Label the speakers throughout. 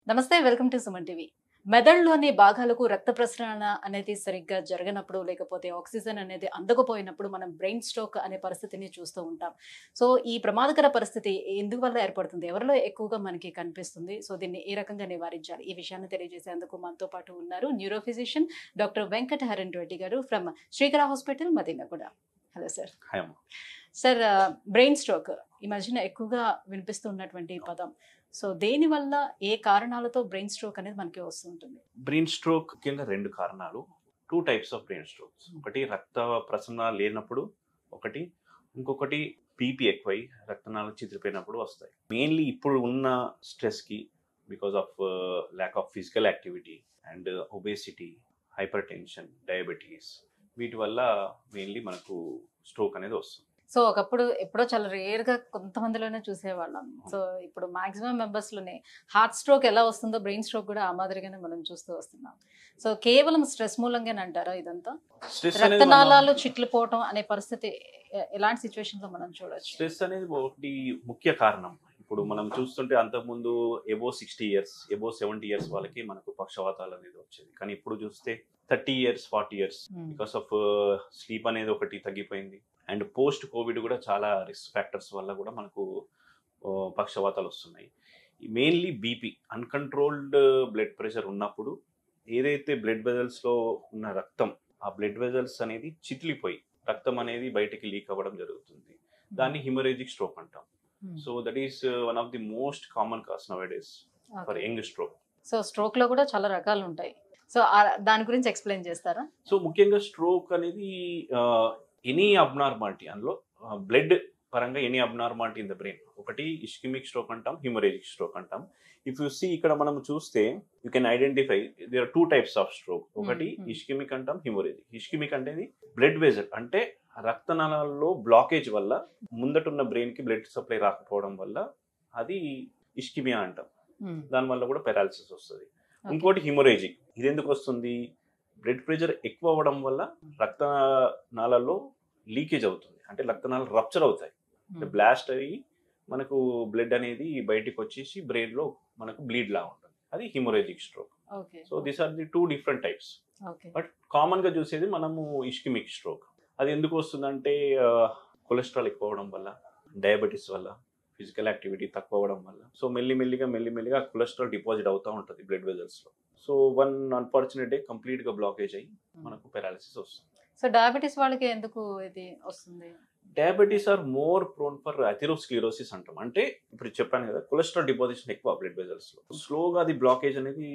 Speaker 1: నమస్తే, welcome to Suman TV. మెదడులోని భాగాలకు రక్త ప్రసరణ అనేది సరిగ్గా జరగనప్పుడు, లేకపోతే ఆక్సిజన్ అనేది అందకపోయినప్పుడు మనం బ్రెయిన్ స్ట్రోక్ అనే పరిస్థితిని చూస్తూ ఉంటాం. సో ఈ ప్రమాదకర పరిస్థితి ఎందువల్ల ఏర్పడుతుంది, ఎవరిలో ఎక్కువగా మనకి కనిపిస్తుంది, సో దీన్ని ఏ రకంగా నివారించాలి, ఈ విషయాన్ని తెలియజేసేందుకు మనతో పాటు ఉన్నారు neuro physician doctor Venkata Haran Reddy garu from Srikara hospital, Madinaguda. Hello sir. Sir, brain stroke ఈ మధ్యన ఎక్కువగా వినిపిస్తున్నటువంటి పదం. సో దేని వల్ల, ఏ కారణాలతో బ్రెయిన్ స్ట్రోక్ అనేది మనకి వస్తుంటుంది?
Speaker 2: బ్రెయిన్ స్ట్రోక్ ముఖ్యంగా రెండు కారణాలు. 2 టైప్స్ ఆఫ్ బ్రెయిన్ స్ట్రోక్స్. ఒకటి రక్త ప్రసరణ లేనప్పుడు, ఇంకొకటి బీపీ ఎక్కువై రక్తనాళాలు చిదిరిపోయినప్పుడు వస్తాయి. మెయిన్లీ ఇప్పుడు ఉన్న స్ట్రెస్కి, because of lack of physical activity and obesity, hypertension, diabetes, వీటి వల్ల మెయిన్లీ మనకు స్ట్రోక్ అనేది వస్తుంది.
Speaker 1: సో ఒకప్పుడు ఎప్పుడో చాలా రేర్ గా కొంతమందిలోనే చూసేవాళ్ళం. సో ఇప్పుడు మాక్సిమం మెంబర్స్ లోనే హార్ట్ స్ట్రోక్ ఎలా వస్తుందో బ్రెయిన్ స్ట్రోక్ కూడా ఆ మాదిరిగానే మనం చూస్తూ వస్తున్నాం. సో కేవలం స్ట్రెస్ మూలంగానే అంటారా ఇదంతా? రక్తనాళాలు చిట్లిపోవటం అనే పరిస్థితి ఎలాంటి సిచ్యువేషన్ లో మనం చూడొచ్చు?
Speaker 2: స్ట్రెస్ అనేది ఒకటి ముఖ్య కారణం. ఇప్పుడు మనం చూస్తుంటే అంతకుముందు ఎబో 60 ఇయర్స్, ఎబో 70 ఇయర్స్ వాళ్ళకి మనకు పక్షవాతాలు అనేది వచ్చేది. కానీ ఇప్పుడు చూస్తే 30 years, 40 years because of sleep అనేది ఒకటి తగ్గిపోయింది. అండ్ పోస్ట్ కోవిడ్ కూడా చాలా రిస్క్ ఫ్యాక్టర్స్ వల్ల కూడా మనకు పక్షవాతాలు వస్తున్నాయి. Mainly BP, uncontrolled blood pressure ఉన్నప్పుడు ఏదైతే బ్లడ్ వెజల్స్లో ఉన్న రక్తం, ఆ బ్లడ్ వెజల్స్ అనేది చిట్లిపోయి రక్తం అనేది బయటికి లీక్ అవ్వడం జరుగుతుంది. దాన్ని హిమరేజిక్ స్ట్రోక్ అంటాం. So that is one of the most common cause నౌడేస్ for young stroke.
Speaker 1: So stroke లో కూడా చాలా రకాలు ఉంటాయి. సో దాని గురించి ఎక్స్ప్లెయిన్ చేస్తారా?
Speaker 2: సో ముఖ్యంగా స్ట్రోక్ అనేది ఎనీ అబ్నార్మాలిటీ, అందులో బ్లడ్ పరంగా any abnormality in the brain. ఒకటి ఇస్కిమిక్ స్ట్రోక్ అంటాం, హిమరేజిక్ స్ట్రోక్ అంటాం. ఇఫ్ యూ సీ ఇక్కడ మనం చూస్తే you can identify there are 2 types of stroke. ఒకటి ఇస్కిమిక్ అంటాం, హిమరేజిక్. ఇస్కిమిక్ అంటే బ్లడ్ వెజల్, అంటే రక్తనాళాల్లో బ్లాకేజ్ వల్ల ముందటున్న బ్రెయిన్ కి బ్లడ్ సప్లై రాకపోవడం వల్ల అది ఇస్కిమియా అంటాం. దానివల్ల కూడా పెరాలసిస్ వస్తుంది. ఇంకోటి హిమరేజిక్. ఇది ఎందుకు వస్తుంది? బ్లడ్ ప్రెషర్ ఎక్కువ అవ్వడం వల్ల రక్తనాళాల్లో లీకేజ్ అవుతుంది, అంటే రక్తనాళాలు రప్చర్ అవుతాయి, బ్లాస్ట్ అయ్యి మనకు బ్లడ్ అనేది బయటికి వచ్చేసి బ్రెయిన్ లో మనకు బ్లీడ్ లా ఉంటుంది. అది hemorrhagic stroke. So these are the 2 different types. But common గా చూసేది మనము ఇస్కిమిక్ స్ట్రోక్. అది ఎందుకు వస్తుందంటే కొలెస్ట్రాల్ ఎక్కువ అవడం వల్ల, డయాబెటీస్ వల్ల, ఫిజికల్ యాక్టివిటీ తక్కువ అవ్వడం వల్ల. సో మెల్లిమెల్లిగా కొలెస్ట్రాల్ డిపాజిట్ అవుతూ ఉంటుంది బ్లడ్ వెజల్స్ లో. So one unfortunate day complete గా బ్లాకేజ్ అయ్యి మనకు పెరాలసిస్ వస్తుంది.
Speaker 1: సో డయాబెటీస్ వాళ్ళకి ఎందుకు ఇది వస్తుంది?
Speaker 2: Diabetes or more prone for atherosclerosis అంటాం. అంటే ఇప్పుడు చెప్పాను కదా, కొలెస్ట్రాల్ డిపాజిషన్ ఎక్కువ బ్లడ్ వెజల్స్ లో. స్లోగా అది బ్లాకేజ్ అనేది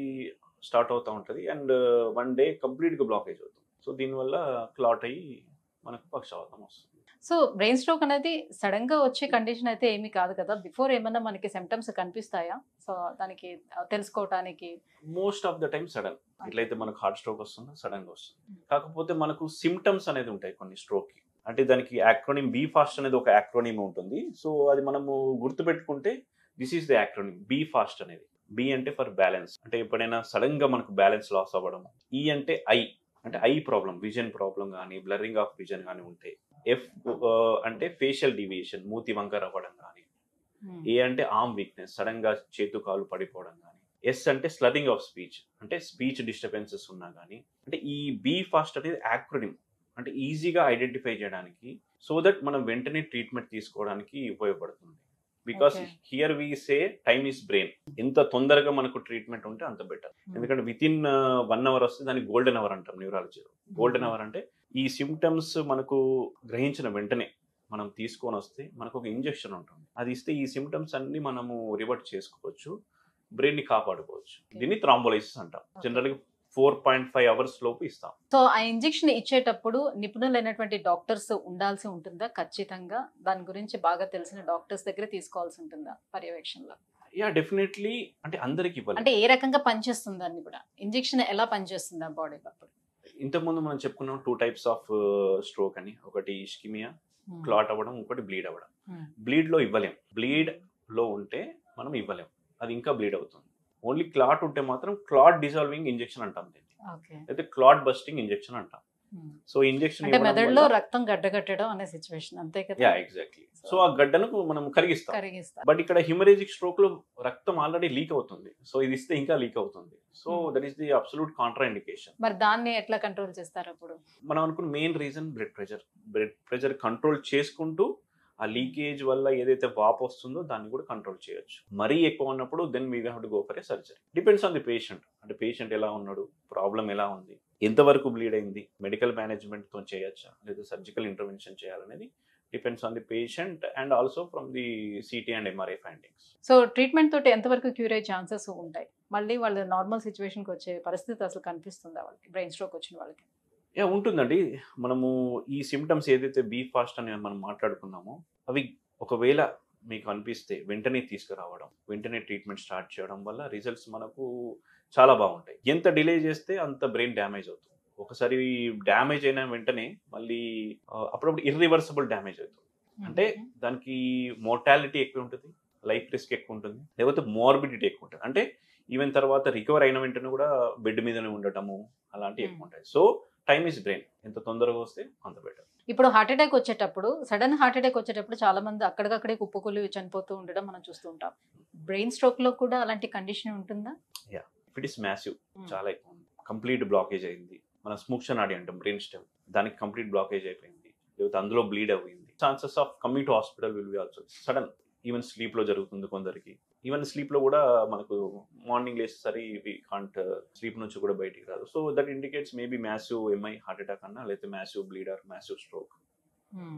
Speaker 2: స్టార్ట్ అవుతూ ఉంటుంది అండ్ వన్ డే కంప్లీట్ గా బ్లాకేజ్ అవుతుంది. సో దీనివల్ల క్లాట్ అయ్యి మనకు పక్షవాతం వస్తుంది.
Speaker 1: సో బ్రెయిన్ స్ట్రోక్ అనేది సడన్ గా వచ్చే కండిషన్ అయితే ఏమీ కాదు కదా? బిఫోర్ ఏమన్నా మనకి సిమ్టమ్స్ కనిపిస్తాయా? సో దానికి తెలుసుకోవటానికి
Speaker 2: most of the time sudden, ఇట్లయితే మనకు హార్ట్ స్ట్రోక్ వస్తుందో సడన్ గా వస్తుంది. కాకపోతే మనకు సిమ్టమ్స్ అనేది ఉంటాయి కొన్ని స్ట్రోక్ కి. అంటే దానికి యాక్రోనిమ్ బీ ఫాస్ట్ అనేది ఒక యాక్రోనిమ్ ఉంటుంది. సో అది మనము గుర్తుపెట్టుకుంటే this is the acronym be fast అనేది. బి అంటే ఫర్ బ్యాలెన్స్, అంటే ఎప్పుడైనా సడన్ గా మనకు బ్యాలెన్స్ లాస్ అవ్వడం. ఈ అంటే ఐ, అంటే ఐ ప్రాబ్లం, విజన్ ప్రాబ్లం కానీ, బ్లరింగ్ ఆఫ్ విజన్ కానీ ఉంటాయి. ఎఫ్ అంటే ఫేషియల్ డీవియేషన్, మూతి వంకర అవ్వడం కానీ. ఏ అంటే ఆర్మ్ వీక్నెస్, సడన్ గా చేతు కాలు పడిపోవడం కానీ. ఎస్ అంటే స్లరింగ్ ఆఫ్ స్పీచ్, అంటే స్పీచ్ డిస్టర్బెన్సెస్ ఉన్నా కానీ. అంటే ఈ బీ ఫాస్ట్ అనేది యాక్రోనిమ్, అంటే ఈజీగా ఐడెంటిఫై చేయడానికి, సో దట్ మనం వెంటనే ట్రీట్మెంట్ తీసుకోవడానికి ఉపయోగపడుతుంది. Because here we say time is brain. ఎంత తొందరగా మనకు ట్రీట్మెంట్ ఉంటే అంత బెటర్. ఎందుకంటే విత్ ఇన్ 1 అవర్ వస్తే దాన్ని గోల్డెన్ అవర్ అంటాం న్యూరాలజీలో. గోల్డెన్ అవర్ అంటే ఈ సిమ్టమ్స్ మనకు గ్రహించిన వెంటనే మనం తీసుకొని వస్తే మనకు ఒక ఇంజెక్షన్ ఉంటుంది, అది ఇస్తే ఈ సిమ్టమ్స్ అన్ని మనము రివర్ట్ చేసుకోవచ్చు, బ్రెయిన్ ని కాపాడుకోవచ్చు. దీన్ని థ్రాంబోలైసిస్ అంటాం. జనరల్గా 4.5 అవర్స్ లోపు ఇస్తాం.
Speaker 1: సో ఆ ఇంజెక్షన్ ఇచ్చేటప్పుడు నిపుణులైనటువంటి డాక్టర్స్ ఉండాల్సి ఉంటుందా ఖచ్చితంగా? దాని గురించి బాగా తెలిసిన డాక్టర్స్ దగ్గర తీసుకోవాల్సి ఉంటుందా పర్యవేక్షణలో?
Speaker 2: Yeah definitely. అంటే అందరికి ఇవ్వాలి.
Speaker 1: అంటే ఏ రకంగా పనిచేస్తుంది దాన్ని కూడా, ఇంజెక్షన్ ఎలా పనిచేస్తుంది ఆ బాడీలో? అప్పుడు
Speaker 2: ఇంతకుముందు మనం చెప్పుకున్నాం 2 టైప్స్ ఆఫ్ స్ట్రోక్ అని. ఒకటి ఇస్కిమియా, క్లాట్ అవ్వడం, ఇంకోటి బ్లీడ్ అవ్వడం. బ్లీడ్ లో ఇవ్వలేం, బ్లీడ్ లో ఉంటే మనం ఇవ్వలేం, అది ఇంకా బ్లీడ్ అవుతుంది. ఓన్లీ క్లాట్ ఉంటే మాత్రం క్లాట్ డిజాల్వింగ్ ఇంజెక్షన్ అంటాం దీన్ని, అయితే క్లాట్ బస్టింగ్ ఇంజెక్షన్ అంటాం. సో ఇంజెక్షన్
Speaker 1: అంటే మెదడులో రక్తం గడ్డగట్టడం అనే సిచ్యువేషన్ అంతే కదా.
Speaker 2: ఎగ్జాక్ట్లీ. సో ఆ గడ్డను మనం కరిగిస్తాం. బట్ ఇక్కడ హిమరేజిక్ స్ట్రోక్ లో రక్తం ఆల్రెడీ లీక్ అవుతుంది. సో ఇది ఇస్తే ఇంకా లీక్ అవుతుంది. So that is the absolute Contra indication.
Speaker 1: మరి దాన్ని ఎట్లా కంట్రోల్ చేస్తారు అప్పుడు?
Speaker 2: మనం అనుకున్న main reason blood pressure control చేసుకుంటూ ఆ లీకేజ్ వల్ల ఏదైతే వాపు వస్తుందో దాన్ని కూడా కంట్రోల్ చేయొచ్చు. మరీ ఎక్కువ ఉన్నప్పుడు then we have to go for a surgery. Depends on the patient. అంటే పేషెంట్ ఎలా ఉన్నాడు, ప్రాబ్లం ఎలా ఉంది, ఎంతవరకు బ్లీడ్ అయింది, మెడికల్ మేనేజ్మెంట్తో చేయొచ్చా లేదా సర్జికల్ ఇంటర్వెన్షన్ చేయాలనేది depends on the patient and also from the city and MRI findings.
Speaker 1: So treatment తోటి ఎంతవరకు క్యూర్ అయ్యే ఛాన్సెస్ ఉంటాయి? మళ్ళీ వాళ్ళు నార్మల్ సిచ్యువేషన్కి వచ్చే పరిస్థితి అసలు కనిపిస్తుందా వాళ్ళకి, బ్రెయిన్ స్ట్రోక్ వచ్చిన వాళ్ళకి?
Speaker 2: ఉంటుందండి. మనము ఈ సిమ్టమ్స్ ఏదైతే బీ ఫాస్ట్ అని మనం మాట్లాడుకున్నామో అవి ఒకవేళ మీకు అనిపిస్తే వెంటనే తీసుకురావడం, వెంటనే ట్రీట్మెంట్ స్టార్ట్ చేయడం వల్ల రిజల్ట్స్ మనకు చాలా బాగుంటాయి. ఎంత డిలే చేస్తే అంత బ్రెయిన్ డ్యామేజ్ అవుతుంది. ఒకసారి డ్యామేజ్ అయిన వెంటనే మళ్ళీ అప్పుడప్పుడు ఇర్రివర్సిబుల్ డ్యామేజ్ అవుతుంది. అంటే దానికి మోర్టాలిటీ ఎక్కువ ఉంటుంది, లైఫ్ రిస్క్ ఎక్కువ ఉంటుంది, లేకపోతే మోర్బిడిటీ ఎక్కువ ఉంటుంది. అంటే ఈవెన్ తర్వాత రికవర్ అయిన వెంటనే కూడా బెడ్ మీదనే ఉండటము అలాంటివి ఎక్కువ ఉంటాయి. So time is brain. ఎంత తొందరగా వస్తే అంత బెటర్.
Speaker 1: ఇప్పుడు హార్ట్ అటాక్ వచ్చేటప్పుడు, సడన్ హార్ట్ అటాక్ వచ్చేటప్పుడు చాలా మంది అక్కడికక్కడే కుప్పకూలి చనిపోతూ ఉండడం మనం చూస్తూ ఉంటాం. బ్రెయిన్ స్ట్రోక్ లో కూడా అలాంటి కండిషన్ ఉంటుందా?
Speaker 2: ఇట్ ఇస్ మ్యాసివ్, చాలా ఎక్కువ ఉంది. కంప్లీట్ బ్లాకేజ్ అయింది. మన స్మూక్షన్ నాడి అంటాం, బ్రెయిన్ స్టెమ్, దానికి కంప్లీట్ బ్లాకేజ్ అయిపోయింది, లేకపోతే అందులో బ్లీడ్ అయింది. Chances of coming to hospital will be also sudden. Even sleep లో జరుగుతుంది కొందరికి. ఈవెన్ స్లీప్ లో కూడా మనకు మార్నింగ్ లేసేసరి వి కాంట్ స్లీప్ నుంచి కూడా బయటికి రాదు. So that indicates maybe massive MI heart attack అన్నా, లేకపోతే massive bleeder, massive stroke.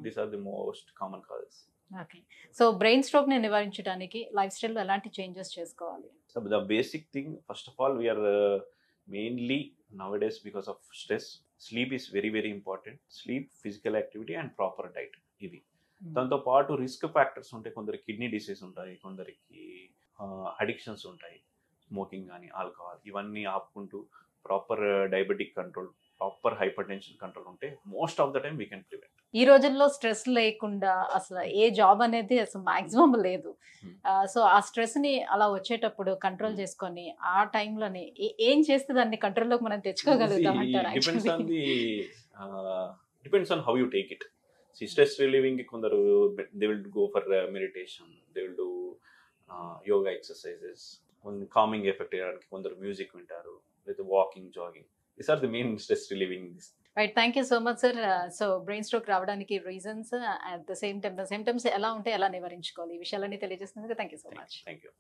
Speaker 2: These are the most common causes.
Speaker 1: Okay. So brain stroke ని నివారించడానికి లైఫ్ స్టైల్ లో ఎలాంటి చేంజెస్ చేసుకోవాలి?
Speaker 2: So the basic thing, first of all, we are mainly nowadays because of stress, sleep is very very important. Sleep, physical activity and proper diet. ఇవి దాంతో పాటు risk factors ఉంటాయి. కొందరికి కిడ్నీ డిసీజ్ ఉంటాయి, కొందరికి అడిక్షన్స్ ఉంటాయి, స్మోకింగ్ కానీ ఆల్కహాల్, ఇవన్నీ ఆపుకుంటూ proper diabetic control, proper hypertension control ఉంటే most of the time we can prevent.
Speaker 1: ఈ రోజుల్లో స్ట్రెస్ లేకుండా అసలు ఏ జాబ్ అనేది అసలు మాక్సిమం లేదు. సో ఆ స్ట్రెస్ ని అలా వచ్చేటప్పుడు కంట్రోల్ చేసుకొని ఆ టైంలోనే ఏం చేస్తే దాన్ని కంట్రోల్లోకి మనం తెచ్చుకోగలుగుతాం అంటారు?
Speaker 2: Depends on how you take it. Stress relieving కొందరు they will go for meditation, they will do yoga exercises. Calming effect చేయడానికి కొందరు మ్యూజిక్ వింటారు, లేదా walking, jogging. These are the main stress relieving.
Speaker 1: Right. Thank you so much, sir. So brain stroke రావడానికి reasons at the same time ఎలా ఉంటే ఎలా నివారించుకోవాలి, ఈ విషయాలన్నీ తెలియజేస్తున్నందుకు thank you so much.
Speaker 2: Thank you.